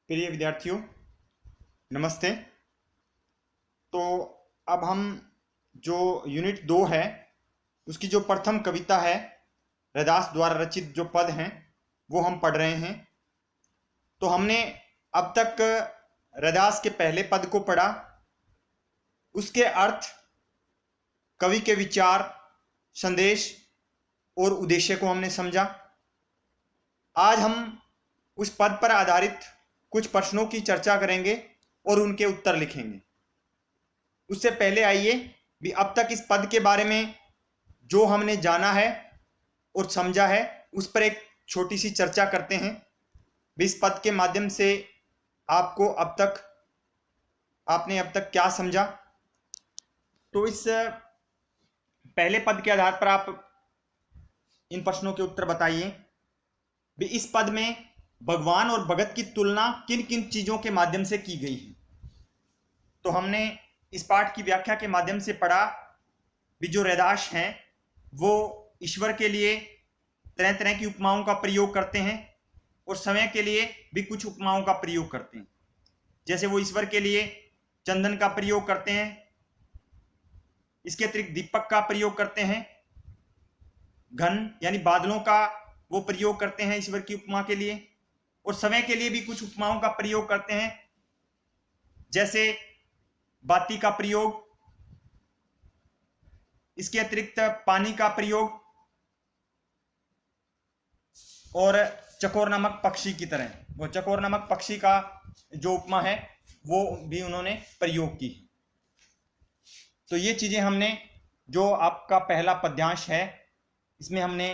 प्रिय विद्यार्थियों, नमस्ते। तो अब हम जो यूनिट 2 है उसकी जो प्रथम कविता है रैदास द्वारा रचित जो पद हैं वो हम पढ़ रहे हैं। तो हमने अब तक रैदास के पहले पद को पढ़ा, उसके अर्थ, कवि के विचार, संदेश और उद्देश्य को हमने समझा। आज हम उस पद पर आधारित कुछ प्रश्नों की चर्चा करेंगे और उनके उत्तर लिखेंगे। उससे पहले आइए भी अब तक इस पद के बारे में जो हमने जाना है और समझा है उस पर एक छोटी सी चर्चा करते हैं। भी इस पद के माध्यम से आपको आपने अब तक क्या समझा। तो इस पहले पद के आधार पर आप इन प्रश्नों के उत्तर बताइए। भी इस पद में भगवान और भगत की तुलना किन किन चीजों के माध्यम से की गई है। तो हमने इस पाठ की व्याख्या के माध्यम से पढ़ा भी जो रैदास हैं वो ईश्वर के लिए तरह तरह की उपमाओं का प्रयोग करते हैं और समय के लिए भी कुछ उपमाओं का प्रयोग करते हैं। जैसे वो ईश्वर के लिए चंदन का प्रयोग करते हैं, इसके अतिरिक्त दीपक का प्रयोग करते हैं, घन यानी बादलों का वो प्रयोग करते हैं ईश्वर की उपमा के लिए, और समय के लिए भी कुछ उपमाओं का प्रयोग करते हैं, जैसे बाती का प्रयोग, इसके अतिरिक्त पानी का प्रयोग और चकोर नामक पक्षी की तरह वो चकोर नामक पक्षी का जो उपमा है वो भी उन्होंने प्रयोग की। तो ये चीजें हमने, जो आपका पहला पद्यांश है इसमें हमने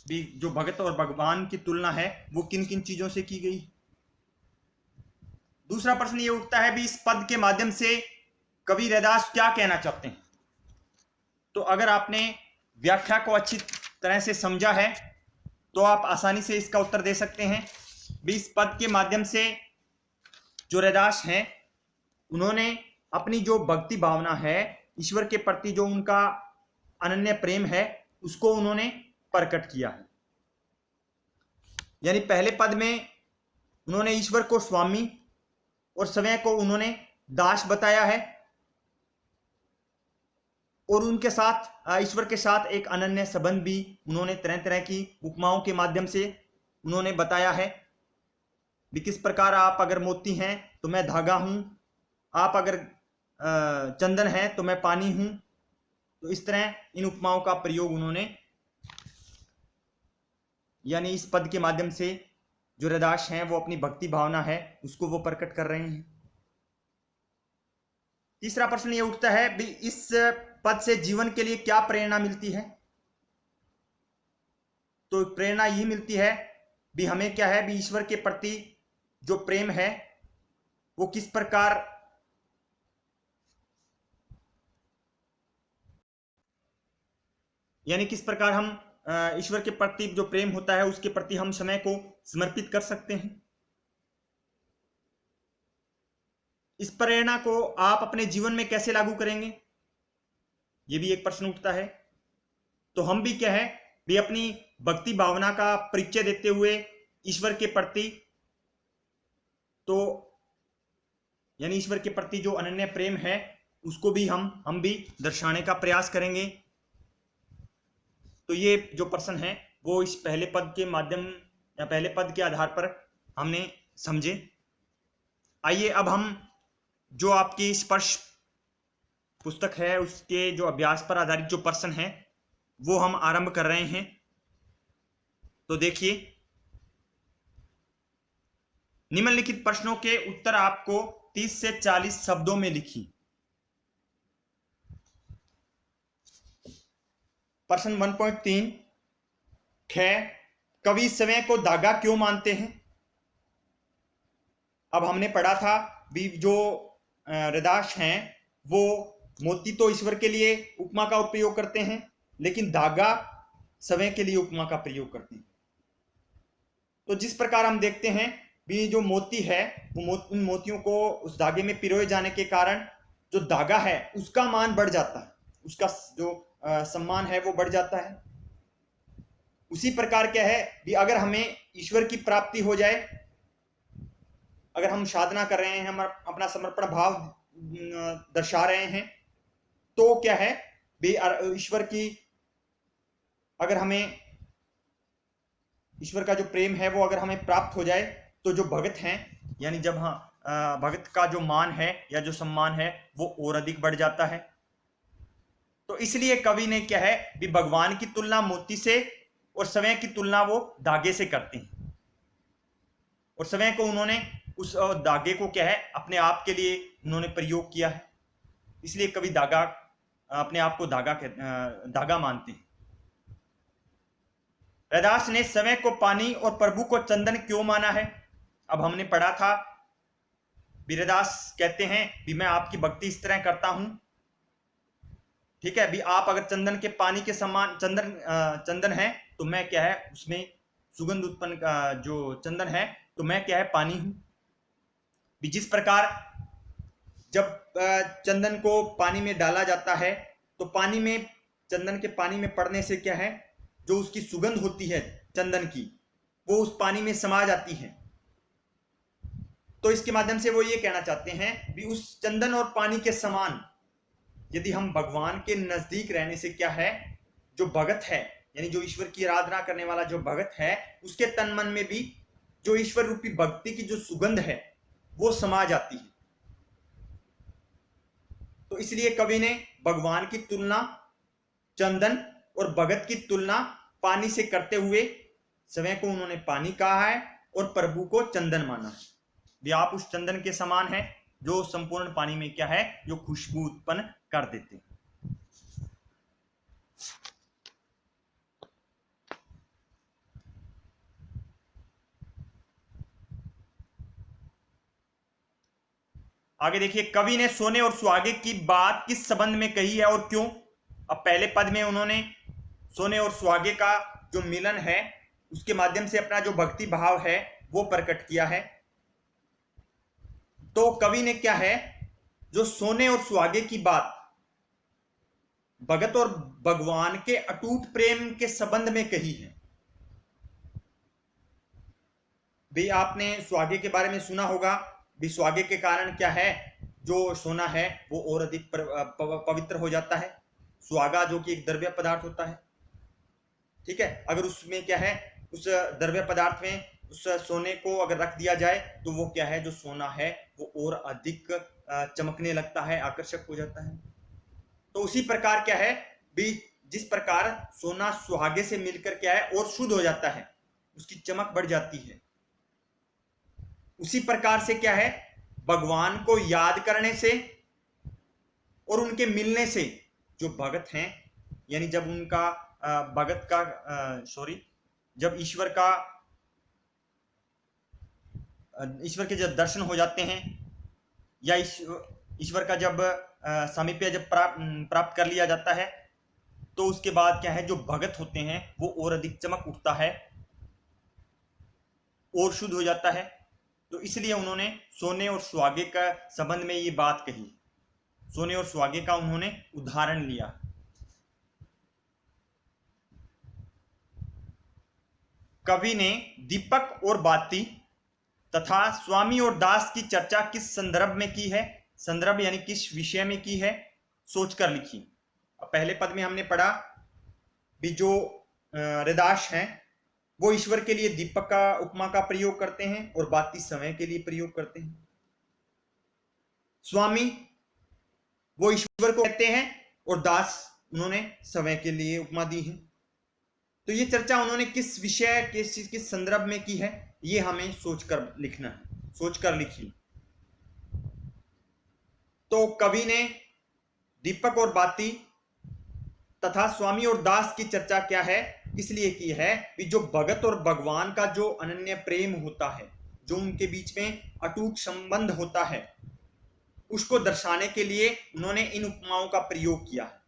भी जो भगत और भगवान की तुलना है वो किन किन चीजों से की गई। दूसरा प्रश्न ये उठता है भी इस पद के माध्यम से कवि रैदास क्या कहना चाहते हैं। तो अगर आपने व्याख्या को अच्छी तरह से समझा है तो आप आसानी से इसका उत्तर दे सकते हैं। भी इस पद के माध्यम से जो रैदास हैं उन्होंने अपनी जो भक्ति भावना है, ईश्वर के प्रति जो उनका अनन्य प्रेम है, उसको उन्होंने प्रकट किया है। यानी पहले पद में उन्होंने ईश्वर को स्वामी और समय को उन्होंने दास बताया है और उनके साथ ईश्वर के साथ एक अनन्य संबंध भी उन्होंने तरह तरह की उपमाओं के माध्यम से उन्होंने बताया है। भी किस प्रकार आप अगर मोती हैं तो मैं धागा हूं, आप अगर चंदन है तो मैं पानी हूं। तो इस तरह इन उपमाओं का प्रयोग उन्होंने, यानी इस पद के माध्यम से जो रैदास हैं वो अपनी भक्ति भावना है उसको वो प्रकट कर रहे हैं। तीसरा प्रश्न ये उठता है भी इस पद से जीवन के लिए क्या प्रेरणा मिलती है। तो प्रेरणा यही मिलती है भी हमें क्या है भी ईश्वर के प्रति जो प्रेम है वो किस प्रकार, यानी किस प्रकार हम ईश्वर के प्रति जो प्रेम होता है उसके प्रति हम समय को समर्पित कर सकते हैं। इस प्रेरणा को आप अपने जीवन में कैसे लागू करेंगे, ये भी एक प्रश्न उठता है। तो हम भी क्या है भी अपनी भक्ति भावना का परिचय देते हुए ईश्वर के प्रति, तो यानी ईश्वर के प्रति जो अनन्य प्रेम है उसको भी हम भी दर्शाने का प्रयास करेंगे। तो ये जो प्रश्न है वो इस पहले पद के माध्यम या पहले पद के आधार पर हमने समझे। आइए अब हम जो आपकी स्पर्श पुस्तक है उसके जो अभ्यास पर आधारित जो प्रश्न है वो हम आरंभ कर रहे हैं। तो देखिए, निम्नलिखित प्रश्नों के उत्तर आपको 30 से 40 शब्दों में लिखिए। प्रश्न 1.3 कवि समय को धागा क्यों मानते हैं। अब हमने पढ़ा था भी जो रैदास हैं वो मोती तो ईश्वर के लिए उपमा का उपयोग करते हैं, लेकिन धागा समय के लिए उपमा का प्रयोग करते हैं। तो जिस प्रकार हम देखते हैं भी जो मोती है वो उन मोतियों को उस धागे में पिरोए जाने के कारण जो धागा है उसका मान बढ़ जाता है, उसका जो सम्मान है वो बढ़ जाता है। उसी प्रकार क्या है भी अगर हमें ईश्वर की प्राप्ति हो जाए अगर हम साधना कर रहे हैं, हम अपना समर्पण भाव दर्शा रहे हैं, तो क्या है ईश्वर की, अगर हमें ईश्वर का जो प्रेम है वो अगर हमें प्राप्त हो जाए, तो जो भगत हैं, यानी जब भगत का जो मान है या जो सम्मान है वो और अधिक बढ़ जाता है। तो इसलिए कवि ने क्या है भी भगवान की तुलना मोती से और समय की तुलना वो धागे से करते हैं, और समय को उन्होंने उस धागे को क्या है अपने आप के लिए उन्होंने प्रयोग किया है, इसलिए कवि धागा अपने आप को धागा मानते हैं। रैदास ने समय को पानी और प्रभु को चंदन क्यों माना है? अब हमने पढ़ा था, रैदास कहते हैं भी मैं आपकी भक्ति इस तरह करता हूं, ठीक है, भी आप अगर चंदन के पानी के समान चंदन है तो मैं क्या है उसमें सुगंध उत्पन्न, जो चंदन है तो मैं क्या है पानी हूं। भी जिस प्रकार जब चंदन को पानी में डाला जाता है तो पानी में, चंदन के पानी में पड़ने से क्या है जो उसकी सुगंध होती है चंदन की वो उस पानी में समा जाती है। तो इसके माध्यम से वो ये कहना चाहते हैं भी उस चंदन और पानी के समान यदि हम भगवान के नजदीक रहने से क्या है, जो भगत है यानी जो ईश्वर की आराधना करने वाला जो भगत है उसके तन मन में भी जो ईश्वर रूपी भक्ति की जो सुगंध है वो समा जाती है। तो इसलिए कवि ने भगवान की तुलना चंदन और भगत की तुलना पानी से करते हुए समय को उन्होंने पानी कहा है और प्रभु को चंदन माना है। भी आप उस चंदन के समान है जो संपूर्ण पानी में क्या है जो खुशबू उत्पन्न कर देते हैं। आगे देखिए, कवि ने सोने और सुहागे की बात किस संबंध में कही है और क्यों? अब पहले पद में उन्होंने सोने और सुहागे का जो मिलन है उसके माध्यम से अपना जो भक्ति भाव है वो प्रकट किया है। तो कवि ने क्या है जो सोने और सुहागे की बात भगत और भगवान के अटूट प्रेम के संबंध में कही है। भी आपने सुहागे के बारे में सुना होगा, भी सुहागे के कारण क्या है जो सोना है वो और अधिक पवित्र हो जाता है। सुहागा जो कि एक द्रव्य पदार्थ होता है, ठीक है, अगर उसमें क्या है उस द्रव्य पदार्थ में उस सोने को अगर रख दिया जाए तो वो क्या है जो सोना है वो और अधिक चमकने लगता है, आकर्षक हो जाता है। तो उसी प्रकार क्या है भी जिस प्रकार सोना सुहागे से मिलकर क्या है और शुद्ध हो जाता है, उसकी चमक बढ़ जाती है, उसी प्रकार से क्या है भगवान को याद करने से और उनके मिलने से जो भगत हैं, यानी जब उनका भगत का जब ईश्वर के जब दर्शन हो जाते हैं या ईश्वर का जब सामीप्य जब प्राप्त कर लिया जाता है तो उसके बाद क्या है जो भगत होते हैं वो और अधिक चमक उठता है और शुद्ध हो जाता है। तो इसलिए उन्होंने सोने और सुहागे का संबंध में ये बात कही, सोने और सुहागे का उन्होंने उदाहरण लिया। कवि ने दीपक और बाती तथा स्वामी और दास की चर्चा किस संदर्भ में की है? संदर्भ यानी किस विषय में की है, सोचकर लिखी। अब पहले पद में हमने पढ़ा भी जो रैदास हैं वो ईश्वर के लिए दीपक का उपमा का प्रयोग करते हैं और बाती समय के लिए प्रयोग करते हैं। स्वामी वो ईश्वर को कहते हैं और दास उन्होंने समय के लिए उपमा दी है। तो ये चर्चा उन्होंने किस विषय किस संदर्भ में की है ये हमें सोचकर लिखना है, सोचकर लिखिए। तो कवि ने दीपक और बाती तथा स्वामी और दास की चर्चा क्या है इसलिए की है कि जो भगत और भगवान का जो अनन्य प्रेम होता है, जो उनके बीच में अटूट संबंध होता है, उसको दर्शाने के लिए उन्होंने इन उपमाओं का प्रयोग किया है।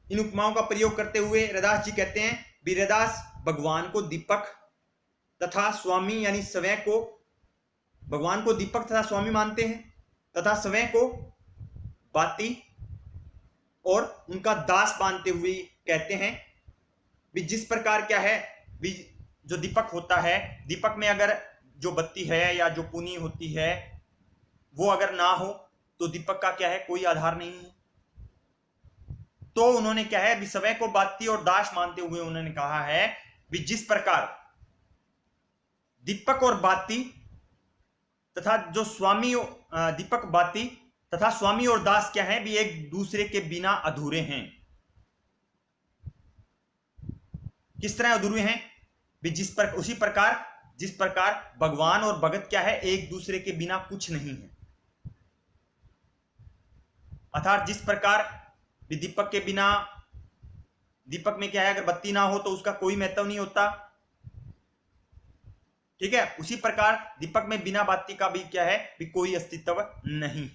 इन उपमाओं का प्रयोग करते हुए रैदास जी कहते हैं भी रैदास भगवान को दीपक तथा स्वामी यानी समय को, भगवान को दीपक तथा स्वामी मानते हैं तथा समय को बाती और उनका दास मानते हुए कहते हैं भी जिस प्रकार क्या है भी जो दीपक होता है, दीपक में अगर जो बत्ती है या जो पुनी होती है वो अगर ना हो तो दीपक का क्या है, कोई आधार नहीं है। तो उन्होंने क्या है, विषय को बाती और दास मानते हुए उन्होंने कहा है कि जिस प्रकार दीपक और बाती तथा जो स्वामी, दीपक बाती तथा स्वामी और दास क्या है भी एक दूसरे के बिना अधूरे हैं। किस तरह अधूरे हैं भी, उसी प्रकार जिस प्रकार भगवान और भगत क्या है, एक दूसरे के बिना कुछ नहीं है। अर्थात जिस प्रकार भी दीपक के बिना, दीपक में क्या है, अगर बत्ती ना हो तो उसका कोई महत्व नहीं होता, ठीक है, उसी प्रकार दीपक में बिना बाती का भी क्या है भी कोई अस्तित्व नहीं।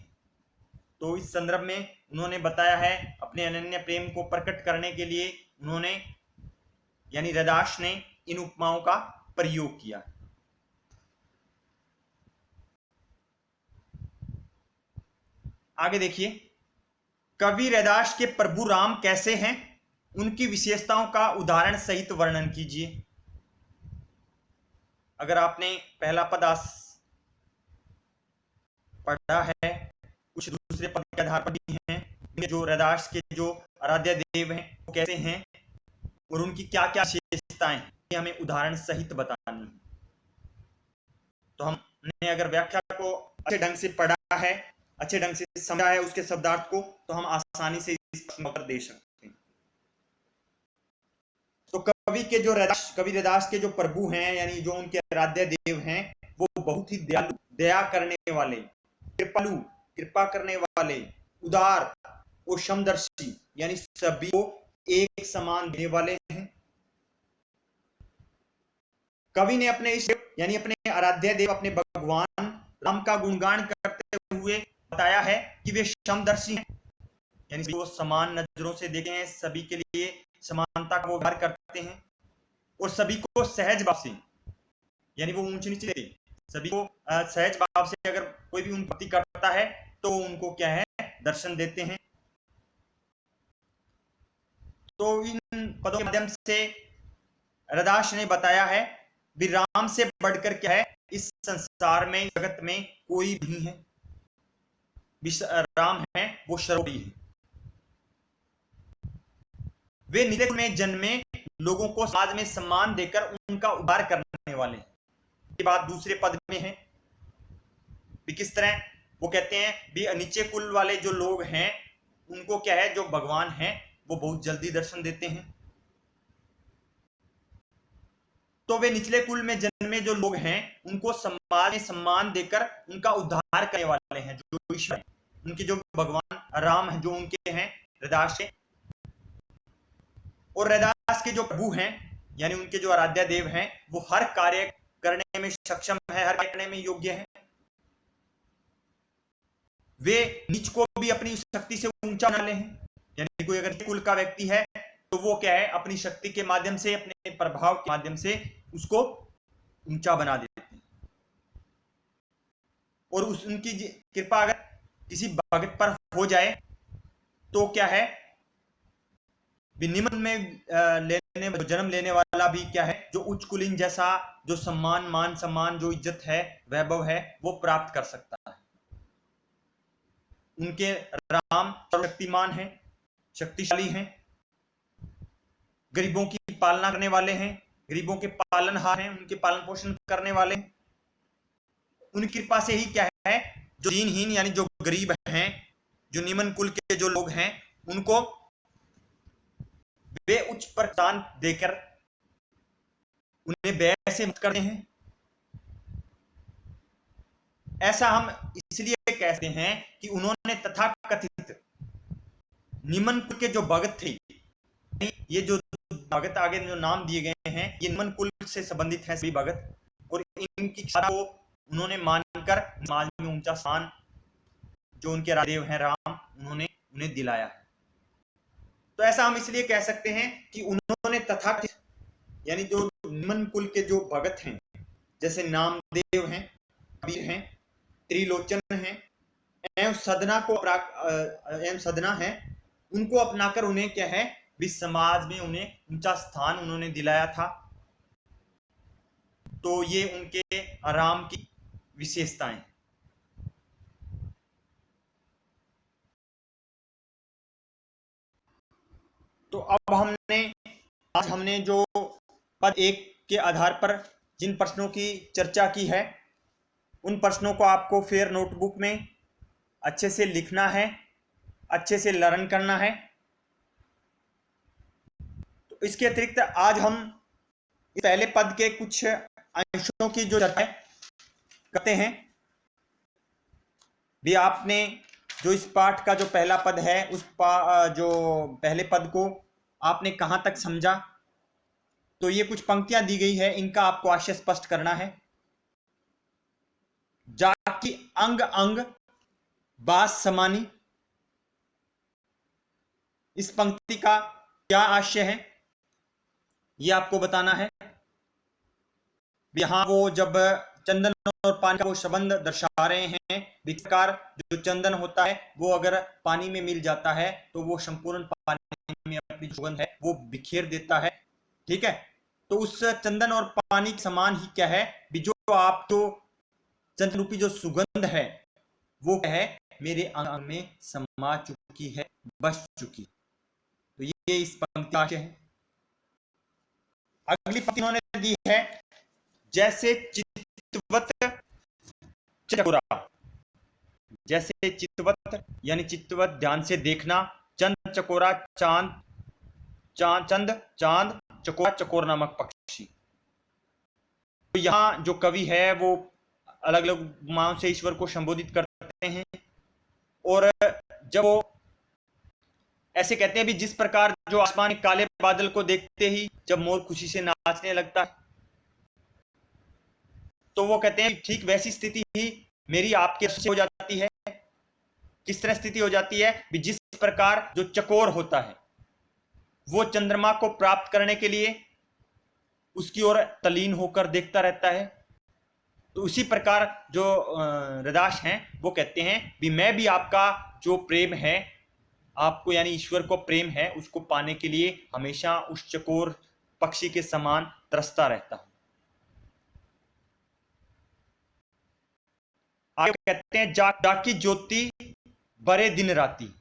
तो इस संदर्भ में उन्होंने बताया है, अपने अनन्य प्रेम को प्रकट करने के लिए उन्होंने यानी रैदास ने इन उपमाओं का प्रयोग किया। आगे देखिए, कवि रैदास के प्रभु राम कैसे हैं, उनकी विशेषताओं का उदाहरण सहित वर्णन कीजिए। अगर आपने पहला पद पढ़ा है, कुछ दूसरे पद के आधार पर भी हैं, जो रैदास के जो आराध्य देव हैं वो कैसे हैं और उनकी क्या क्या विशेषताएं हैं, हमें उदाहरण सहित बतानी है। तो हमने अगर व्याख्या को अच्छे ढंग से पढ़ा है, अच्छे ढंग से समझा है उसके शब्दार्थ को, तो हम आसानी से इस प्रश्न का उत्तर दे सकते हैं। तो कवि रैदास के जो प्रभु हैं यानी जो उनके आराध्य देव हैं, वो बहुत ही दयालु, दया करने वाले, कृपालु, कृपा करने वाले, उदार और समदर्शी यानी सभी को एक समान देने वाले हैं। कवि ने अपने इस यानी अपने आराध्य देव अपने भगवान राम का गुणगान करते हुए बताया है कि वे समदर्शी हैं, यानी वो समान नजरों से देखे हैं, सभी के लिए समानता का व्यवहार करते हैं और सभी को सहज भाव से, यानी वो ऊंच नीच नहीं, सभी को सहज भाव से अगर कोई भी उनकी भक्ति करता है तो उनको क्या है, दर्शन देते हैं। तो इन पदों के माध्यम से रैदास ने बताया है भी राम से बढ़कर क्या है इस संसार में, जगत में कोई नहीं है, राम है वो सर्वोपरि है। वे नित्य में जन्मे लोगों को समाज में सम्मान देकर उनका उद्धार करने वाले हैं। ये बात दूसरे पद में है भी किस तरह वो कहते हैं भी नीचे कुल वाले जो लोग हैं उनको क्या है, जो भगवान हैं वो बहुत जल्दी दर्शन देते हैं। तो वे निचले कुल में जन्मे जो लोग हैं उनको समाज में सम्मान देकर उनका उद्धार करने वाले हैं, जो ईश्वर हैं, उनके जो भगवान राम हैं, जो उनके हैं रैदास के, और रैदास के जो प्रभु हैं यानी उनके जो आराध्य देव हैं वो हर कार्य करने में सक्षम है, हर कार्य करने में योग्य है। वे नीच को भी अपनी शक्ति से ऊंचा बना ले हैं, यानी कोई अगर कुल का व्यक्ति है तो वो क्या है, अपनी शक्ति के माध्यम से, अपने प्रभाव के माध्यम से उसको ऊंचा बना देते हैं। और उनकी कृपा अगर किसी भगत पर हो जाए तो क्या है, निम्न में जन्म लेने वाला भी क्या है, जो उच्च कुलीन जैसा जो सम्मान, मान सम्मान, जो इज्जत है, वैभव है, वो प्राप्त कर सकता है। उनके राम सर्वशक्तिमान हैं, शक्तिशाली हैं, गरीबों की पालना करने वाले हैं, गरीबों के पालनहार हैं, उनके पालन पोषण करने वाले हैं। उनकी कृपा से ही क्या है, जो दीनहीन यानी जो गरीब हैं, जो निम्न कुल के जो लोग हैं, उनको वे उच्च प्रदान देकर उन्हें व्यय से मुक्त करते हैं। ऐसा हम इसलिए कहते हैं कि उन्होंने तथाकथित निम्न कुल के जो भगत थे, ये जो भगत आगे जो नाम दिए गए हैं ये निम्न कुल से संबंधित हैं सभी भगत, और इनकी इच्छा को उन्होंने मानकर समाज में ऊंचा स्थान जो उनके राजदेव हैं राम, उन्होंने उन्हें दिलाया है। तो ऐसा हम इसलिए कह सकते हैं कि उन्होंने तथाकथित यानी जो निम्न कुल के जो भगत हैं, जैसे नामदेव हैं, कबीर हैं, त्रिलोचन हैं, एवं सदना है, उनको अपनाकर उन्हें क्या है, समाज में उन्हें ऊंचा स्थान उन्होंने दिलाया था। तो ये उनके आराम की विशेषताएं। तो अब आज हमने जो पद 1 के आधार पर जिन प्रश्नों की चर्चा की है, उन प्रश्नों को आपको फिर नोटबुक में अच्छे से लिखना है, अच्छे से लर्न करना है। तो इसके अतिरिक्त आज हम पहले पद के कुछ अंशों की जो चर्चा करते हैं। भी आपने जो इस पाठ का जो पहला पद है, उस जो पहले पद को आपने कहां तक समझा, तो ये कुछ पंक्तियां दी गई है, इनका आपको आशय स्पष्ट करना है। जाकी अंग अंग बात समानी, इस पंक्ति का क्या आशय है ये आपको बताना है। यहां वो जब चंदन और पानी का वो संबंध दर्शा रहे हैं, इस प्रकार जो चंदन होता है वो अगर पानी में मिल जाता है तो वो संपूर्ण पानी में अपनी सुगंध है वो बिखेर देता है। ठीक है, तो उस चंदन और पानी के समान ही क्या है, जो आप जो चंदन रूपी जो सुगंध है वो क्या है, मेरे अंग में समा चुकी है, बस चुकी। तो ये इस पंक्ति है। अगली पंक्ति उन्होंने दी है, जैसे चित्तवत चकोरा, जैसे चित्तवत यानी चित्तवत ध्यान से देखना, चंद चकोरा चांद, चंद चांद चकोरा चकोर नामक पक्षी। तो यहां जो कवि है वो अलग अलग उपमाओं से ईश्वर को संबोधित करते हैं, और जब वो ऐसे कहते हैं भी जिस प्रकार जो आसमान के काले बादल को देखते ही जब मोर खुशी से नाचने लगता है, तो वो कहते हैं ठीक वैसी स्थिति ही मेरी आपके हो जाती है। किस तरह स्थिति हो जाती है भी, जिस प्रकार जो चकोर होता है वो चंद्रमा को प्राप्त करने के लिए उसकी ओर तल्लीन होकर देखता रहता है, तो उसी प्रकार जो हृदाश हैं वो कहते हैं भी मैं भी आपका जो प्रेम है, आपको यानी ईश्वर को प्रेम है, उसको पाने के लिए हमेशा उस चकोर पक्षी के समान तरसता रहता हूं। आगे कहते हैं, जाकी ज्योति बरे दिन राती।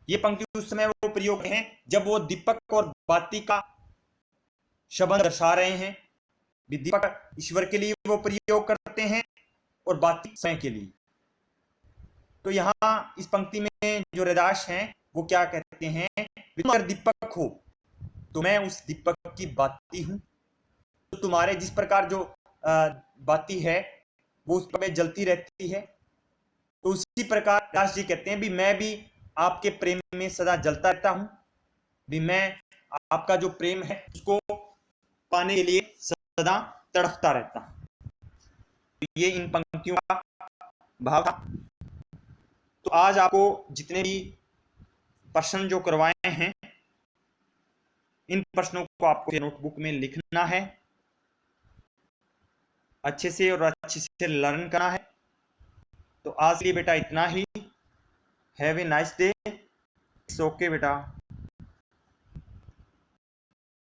ये पंक्ति उस समय वो प्रयोग हैं जब वो दीपक और बाती का शब्द दर्शा रहे हैं। दीपक ईश्वर के लिए वो प्रयोग करते हैं और बाती समय के लिए। तो यहाँ इस पंक्ति में जो हृदाश हैं वो क्या कहते हैं, अगर दीपक हो तो मैं उस दीपक की बाती हूं, तो तुम्हारे जिस प्रकार जो बाती है वो उस पर जलती रहती है, तो उसी प्रकार हृदाश जी कहते हैं भी मैं भी आपके प्रेम में सदा जलता रहता हूं, भी मैं आपका जो प्रेम है उसको पाने के लिए सदा तड़पता रहता हूं। ये इन पंक्तियों का भाव था। तो आज आपको जितने भी प्रश्न जो करवाए हैं, इन प्रश्नों को आपको नोटबुक में लिखना है, अच्छे से और अच्छे से लर्न करना है। तो आज के लिए बेटा इतना ही। Have a nice day. It's okay बेटा।